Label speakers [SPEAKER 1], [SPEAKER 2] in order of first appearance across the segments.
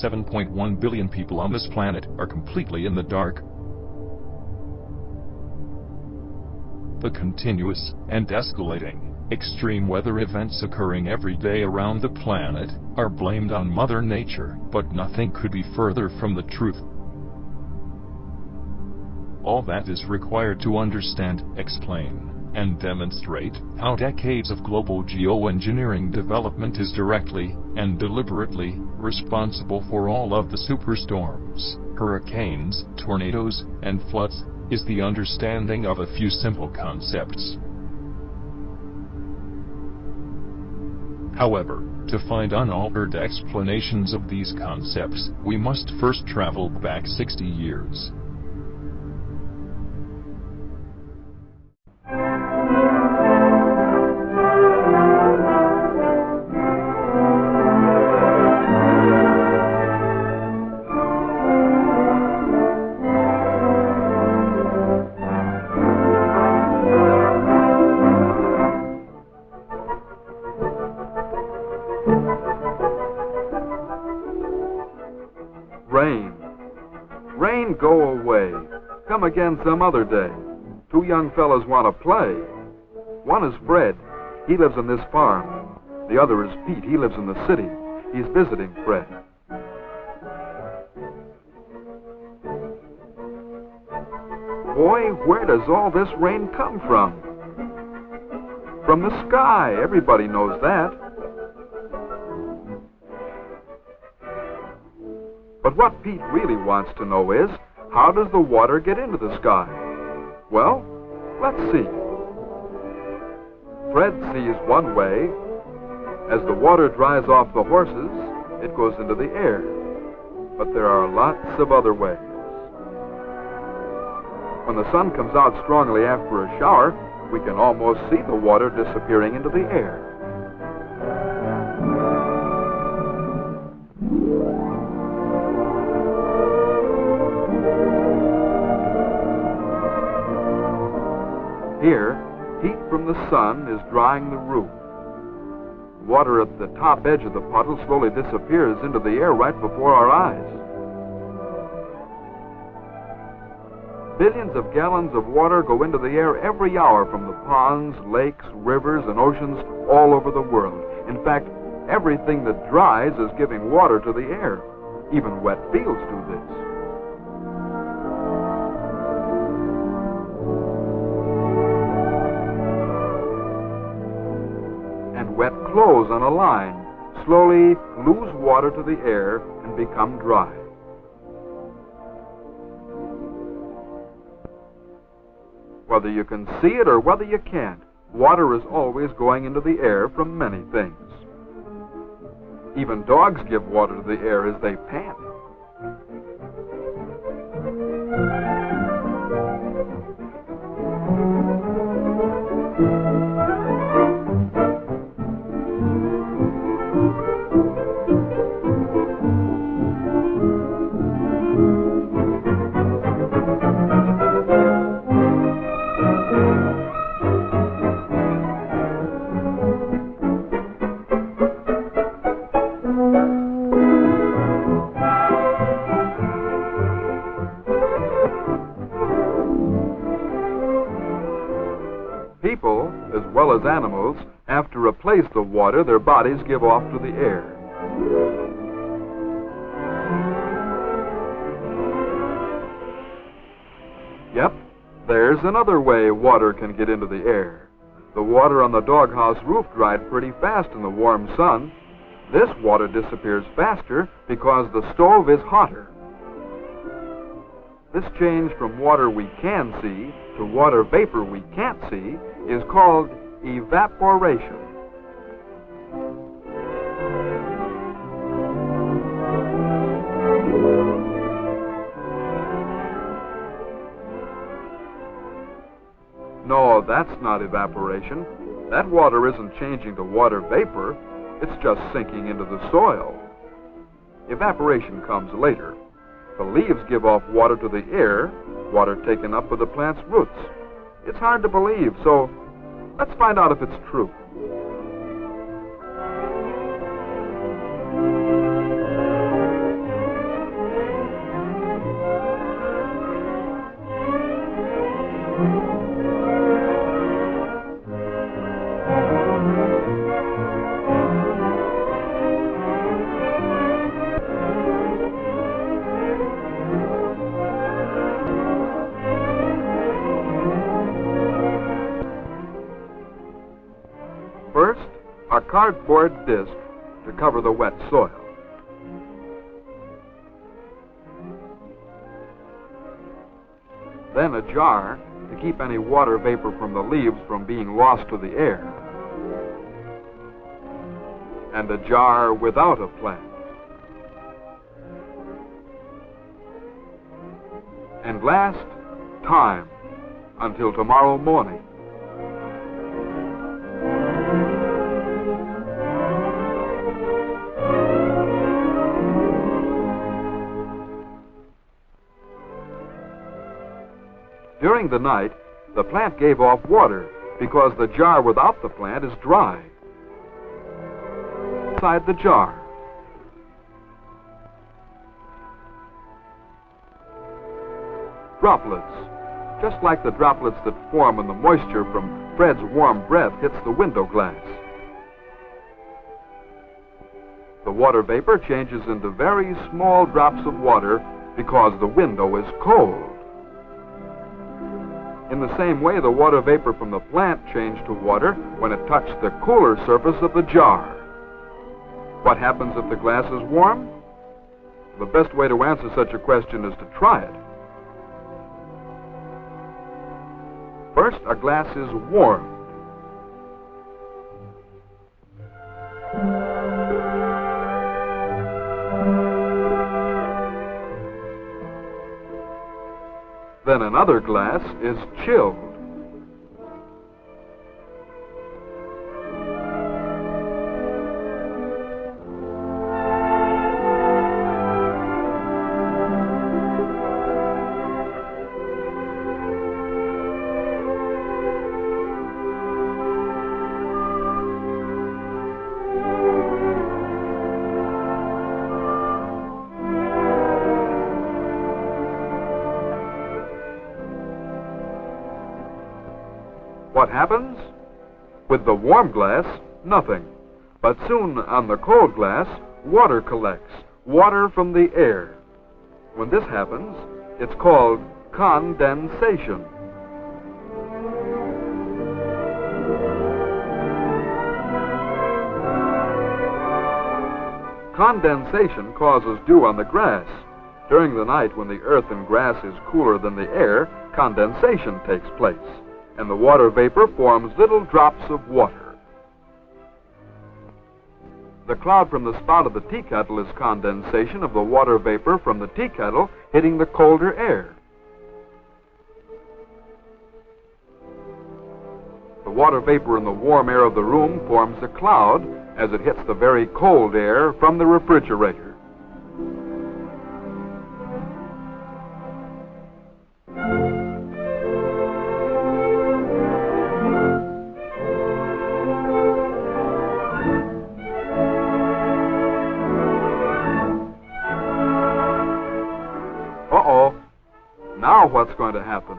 [SPEAKER 1] 7.1 billion people on this planet are completely in the dark. The continuous and escalating extreme weather events occurring every day around the planet are blamed on Mother Nature, but nothing could be further from the truth. All that is required to understand, explain, and demonstrate how decades of global geoengineering development is directly and deliberately responsible for all of the superstorms, hurricanes, tornadoes, and floods, is the understanding of a few simple concepts. However, to find unaltered explanations of these concepts, we must first travel back 60 years.
[SPEAKER 2] Rain, go away. Come again some other day. Two young fellas want to play. One is Fred. He lives on this farm. The other is Pete. He lives in the city. He's visiting Fred. Boy, where does all this rain come from? From the sky. Everybody knows that. But what Pete really wants to know is, how does the water get into the sky? Well, let's see. Fred sees one way. As the water dries off the horses, it goes into the air. But there are lots of other ways. When the sun comes out strongly after a shower, we can almost see the water disappearing into the air. Here, heat from the sun is drying the roof. Water at the top edge of the puddle slowly disappears into the air right before our eyes. Billions of gallons of water go into the air every hour from the ponds, lakes, rivers, and oceans all over the world. In fact, everything that dries is giving water to the air. Even wet fields do this. Wet clothes on a line slowly lose water to the air and become dry. Whether you can see it or whether you can't, water is always going into the air from many things. Even dogs give water to the air as they pant. People, as well as animals, have to replace the water their bodies give off to the air. Yep, there's another way water can get into the air. The water on the doghouse roof dried pretty fast in the warm sun. This water disappears faster because the stove is hotter. This change from water we can see to water vapor we can't see is called evaporation. No, that's not evaporation. That water isn't changing to water vapor. It's just sinking into the soil. Evaporation comes later. The leaves give off water to the air, water taken up by the plant's roots. It's hard to believe, so let's find out if it's true. cardboard disc to cover the wet soil. Then a jar to keep any water vapor from the leaves from being lost to the air. And a jar without a plant. And last, time until tomorrow morning. During the night, the plant gave off water because the jar without the plant is dry. Inside the jar. Droplets, just like the droplets that form when the moisture from Fred's warm breath hits the window glass. The water vapor changes into very small drops of water because the window is cold. In the same way, the water vapor from the plant changed to water when it touched the cooler surface of the jar. What happens if the glass is warm? The best way to answer such a question is to try it. First, a glass is warmed. Then another glass is chilled. What happens? With the warm glass, nothing. But soon on the cold glass, water collects, water from the air. When this happens, it's called condensation. Condensation causes dew on the grass. During the night, when the earth and grass is cooler than the air, condensation takes place, and the water vapor forms little drops of water. The cloud from the spout of the tea kettle is condensation of the water vapor from the tea kettle hitting the colder air. The water vapor in the warm air of the room forms a cloud as it hits the very cold air from the refrigerator. Now what's going to happen?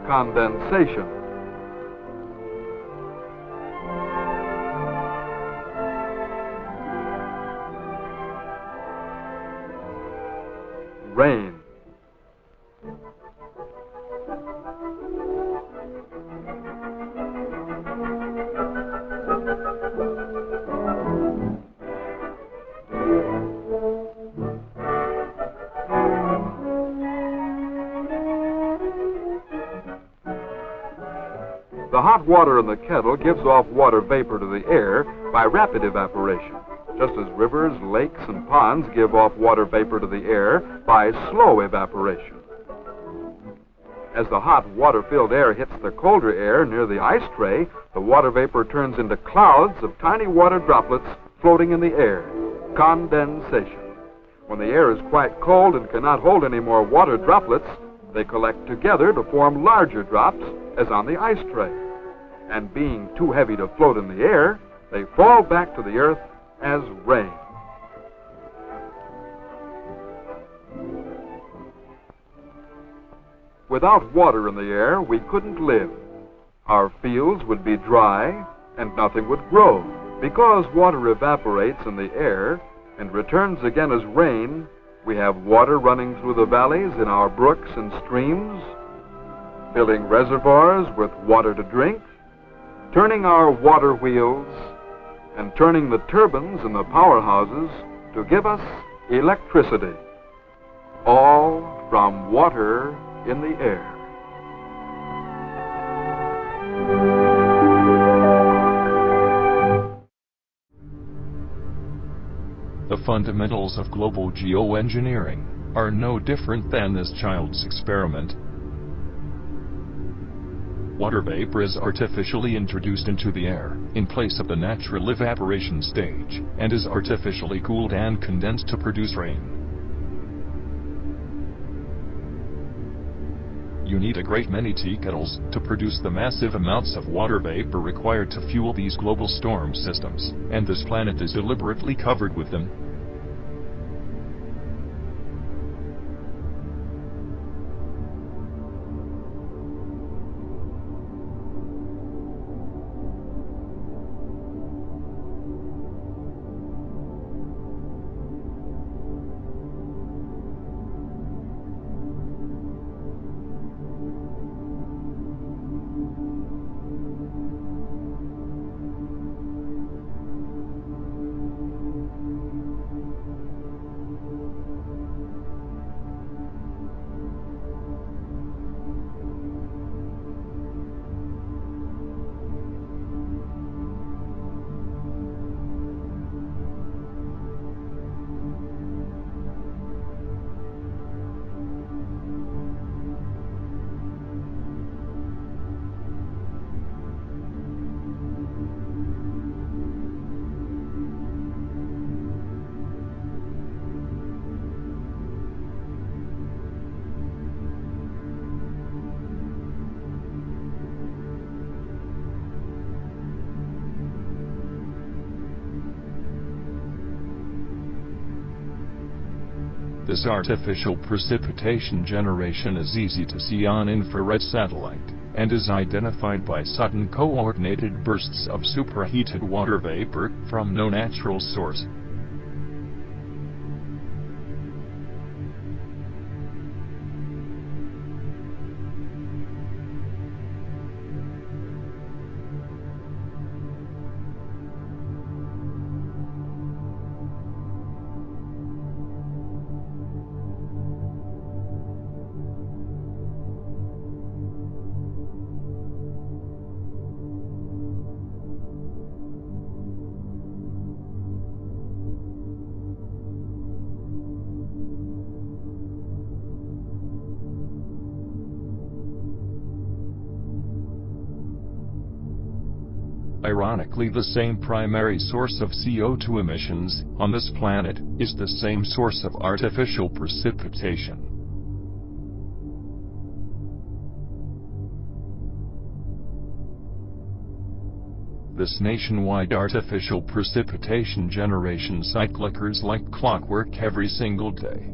[SPEAKER 2] Condensation. Rain. The hot water in the kettle gives off water vapor to the air by rapid evaporation, just as rivers, lakes, and ponds give off water vapor to the air by slow evaporation. As the hot water-filled air hits the colder air near the ice tray, the water vapor turns into clouds of tiny water droplets floating in the air. Condensation. When the air is quite cold and cannot hold any more water droplets, they collect together to form larger drops, as on the ice tray. And being too heavy to float in the air, they fall back to the earth as rain. Without water in the air, we couldn't live. Our fields would be dry and nothing would grow. Because water evaporates in the air and returns again as rain, we have water running through the valleys in our brooks and streams, filling reservoirs with water to drink, turning our water wheels, and turning the turbines in the powerhouses to give us electricity, all from water in the air.
[SPEAKER 1] The fundamentals of global geoengineering are no different than this child's experiment. Water vapor is artificially introduced into the air, in place of the natural evaporation stage, and is artificially cooled and condensed to produce rain. You need a great many tea kettles to produce the massive amounts of water vapor required to fuel these global storm systems, and this planet is deliberately covered with them. This artificial precipitation generation is easy to see on infrared satellite, and is identified by sudden coordinated bursts of superheated water vapor from no natural source. Ironically, the same primary source of CO2 emissions on this planet is the same source of artificial precipitation. This nationwide artificial precipitation generation cycle occurs like clockwork every single day.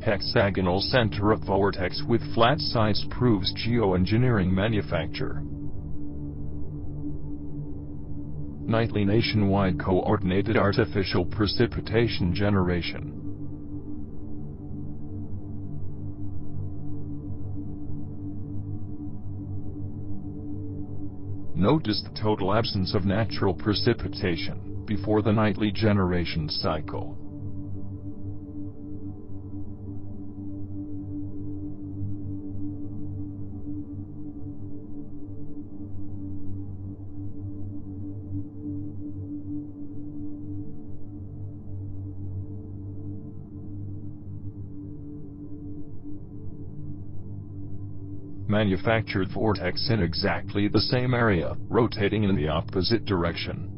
[SPEAKER 1] Hexagonal center of vortex with flat sides proves geoengineering manufacture. Nightly nationwide coordinated artificial precipitation generation. Notice the total absence of natural precipitation before the nightly generation cycle. Manufactured vortex in exactly the same area, rotating in the opposite direction.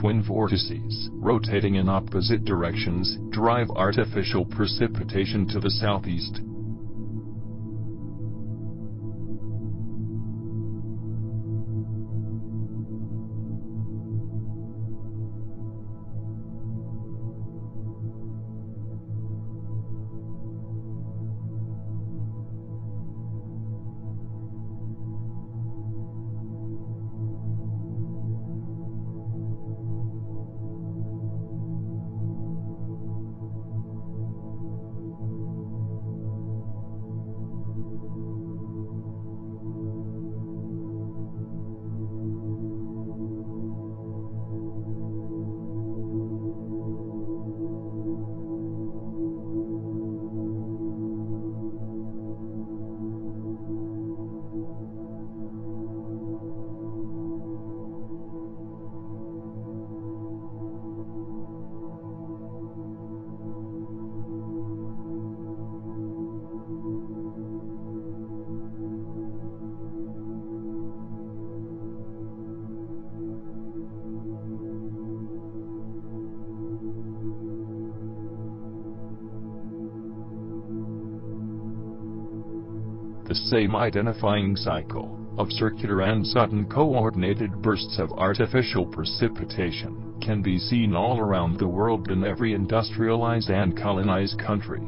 [SPEAKER 1] Twin vortices, rotating in opposite directions, drive artificial precipitation to the southeast. The same identifying cycle of circular and sudden coordinated bursts of artificial precipitation can be seen all around the world in every industrialized and colonized country.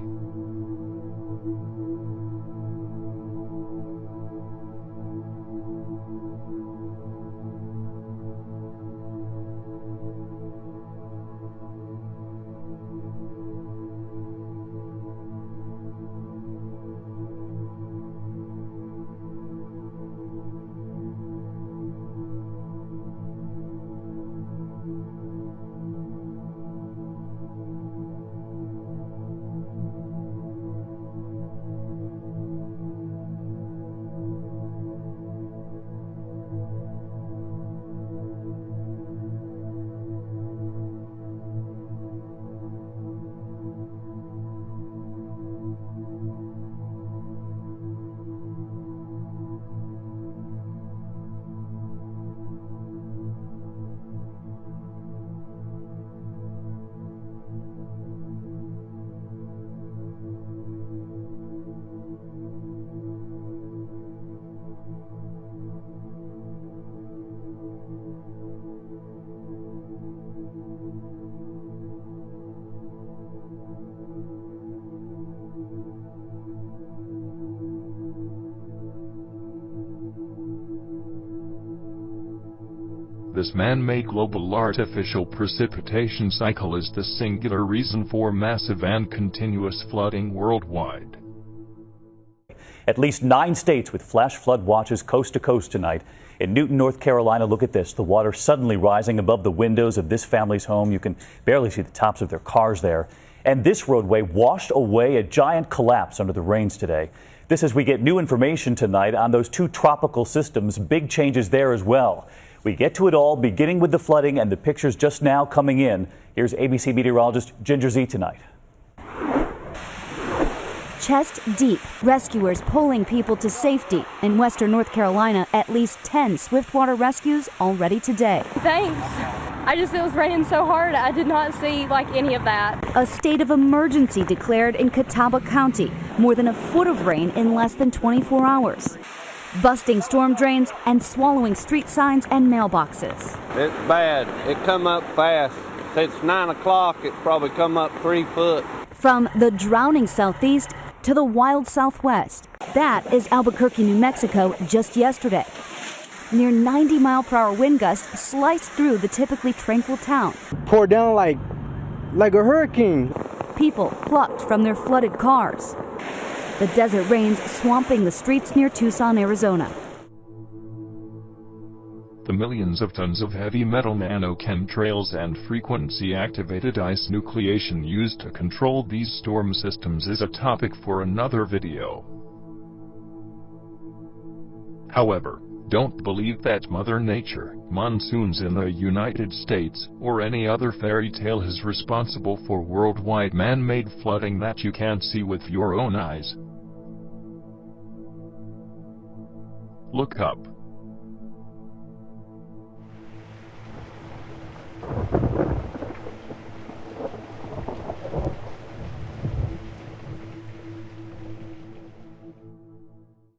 [SPEAKER 1] This man-made global artificial precipitation cycle is the singular reason for massive and continuous flooding worldwide.
[SPEAKER 3] At least 9 states with flash flood watches coast to coast tonight. In Newton, North Carolina, look at this. The water suddenly rising above the windows of this family's home. You can barely see the tops of their cars there. And this roadway washed away, a giant collapse under the rains today. This as we get new information tonight on those 2 tropical systems. Big changes there as well. We get to it all, beginning with the flooding and the pictures just now coming in. Here's ABC meteorologist Ginger Z tonight.
[SPEAKER 4] Chest deep, rescuers pulling people to safety. In western North Carolina, at least 10 swiftwater rescues already today.
[SPEAKER 5] Thanks. It was raining so hard, I did not see like any of that.
[SPEAKER 4] A state of emergency declared in Catawba County. More than a foot of rain in less than 24 hours. Busting storm drains and swallowing street signs and mailboxes.
[SPEAKER 6] It's bad. It come up fast. Since 9 o'clock, it's probably come up 3 foot.
[SPEAKER 4] From the drowning southeast to the wild southwest. That is Albuquerque, New Mexico, just yesterday. Near 90-mile-per-hour wind gusts sliced through the typically tranquil town.
[SPEAKER 7] Poured down like a hurricane.
[SPEAKER 4] People plucked from their flooded cars. The desert rains swamping the streets near Tucson, Arizona.
[SPEAKER 1] The millions of tons of heavy metal nano-chemtrails and frequency-activated ice nucleation used to control these storm systems is a topic for another video. However, don't believe that Mother Nature, monsoons in the United States, or any other fairy tale is responsible for worldwide man-made flooding that you can't see with your own eyes. Look up.